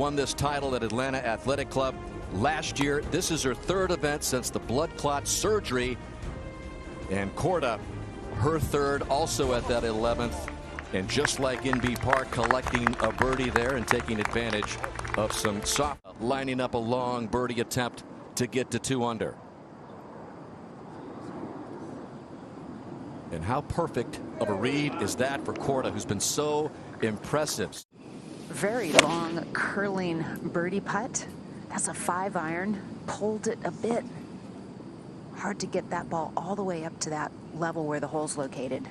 won this title at Atlanta Athletic Club last year. This is her third event since the blood clot surgery. And Korda, her third, also at that 11th. And just like in B Park, collecting a birdie there and taking advantage of some soft, lining up a long birdie attempt to get to 2 under. And how perfect of a read is that for Korda, who's been so impressive. Very long curling birdie putt. That's a 5-iron. Pulled it a bit. Hard to get that ball all the way up to that level where the hole's located.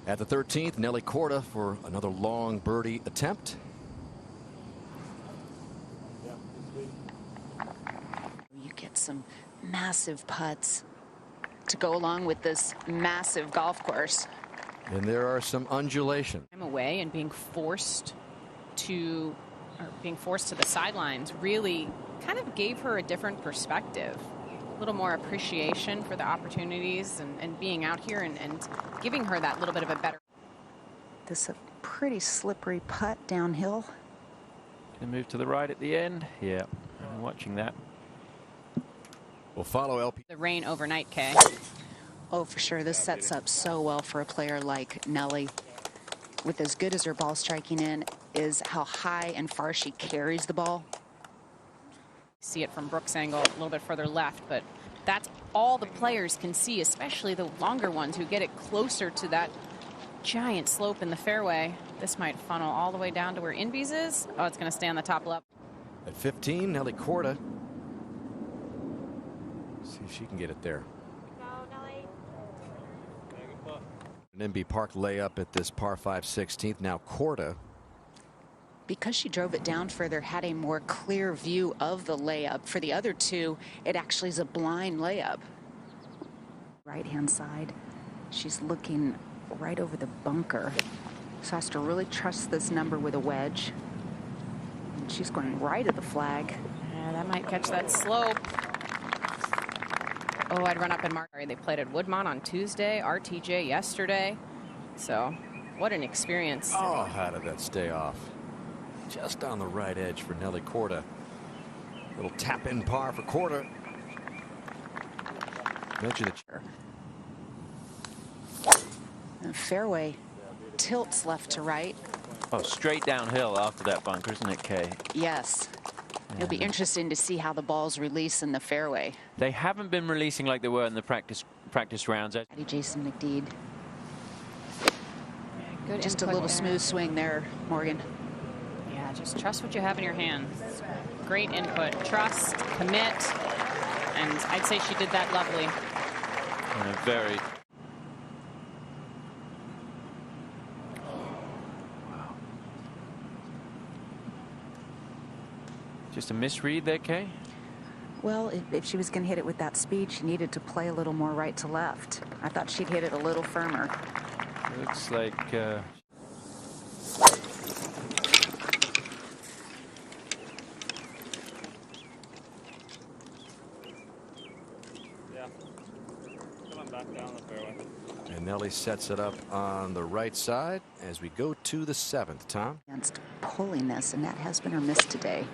At the 13th, Nelly Korda for another long birdie attempt. You get some massive putts to go along with this massive golf course. And there are some undulations. I'm away and being forced to the sidelines really kind of gave her a different perspective. A little more appreciation for the opportunities and being out here and giving her that little bit of a better. This is a pretty slippery putt downhill. Gonna move to the right at the end. Yeah, I'm watching that. We'll follow LP. The rain overnight, Kay. Oh, for sure. This sets up so well for a player like Nelly. With as good as her ball striking in is how high and far she carries the ball. See it from Brooks' angle a little bit further left, but that's all the players can see, especially the longer ones who get it closer to that giant slope in the fairway. This might funnel all the way down to where Inbees is. Oh, it's going to stay on the top left. At 15, Nelly Korda. See if she can get it there. An MB Park layup at this par 5 16th. Now Korda, because she drove it down further, had a more clear view of the layup. For the other two, it actually is a blind layup. Right-hand side, she's looking right over the bunker. So has to really trust this number with a wedge. And she's going right at the flag. Yeah, that might catch that slope. Oh, I'd run up and mark. They played at Woodmont on Tuesday, RTJ yesterday. So, what an experience. oh, how did that stay off? Just on the right edge for Nelly Korda. Little tap in par for Korda. Mention it. And fairway tilts left to right. Oh, straight downhill after that bunker, isn't it, Kay? Yes. It'll be interesting to see how the balls release in the fairway. They haven't been releasing like they were in the practice rounds. Jason McDeed. Good Just a input little there. smooth swing there, Morgan. Yeah, just trust what you have in your hands. Great input. Trust, commit, and I'd say she did that lovely. And a very... Just a misread there, Kay? Well, if she was going to hit it with that speed, she needed to play a little more right to left. I thought she'd hit it a little firmer. Looks like... And Nelly sets it up on the right side as we go to the 7th, Tom. Against pulling this, and that has been her miss today.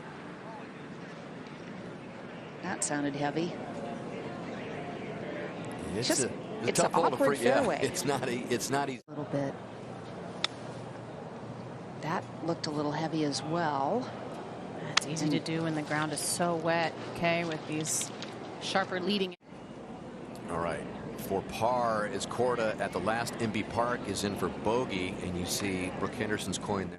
That sounded heavy. It's a it's tough an hole to awkward fairway. Yeah, it's not easy. A little bit. That looked a little heavy as well. It's easy to do when the ground is so wet, okay, with these sharper leading. All right. For par is Korda at the last. MB Park is in for bogey, and you see Brooke Henderson's coin there.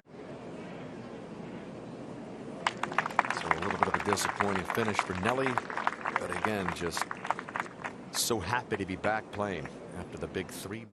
So a little bit of a disappointing finish for Nelly, but again, just so happy to be back playing after the big 3.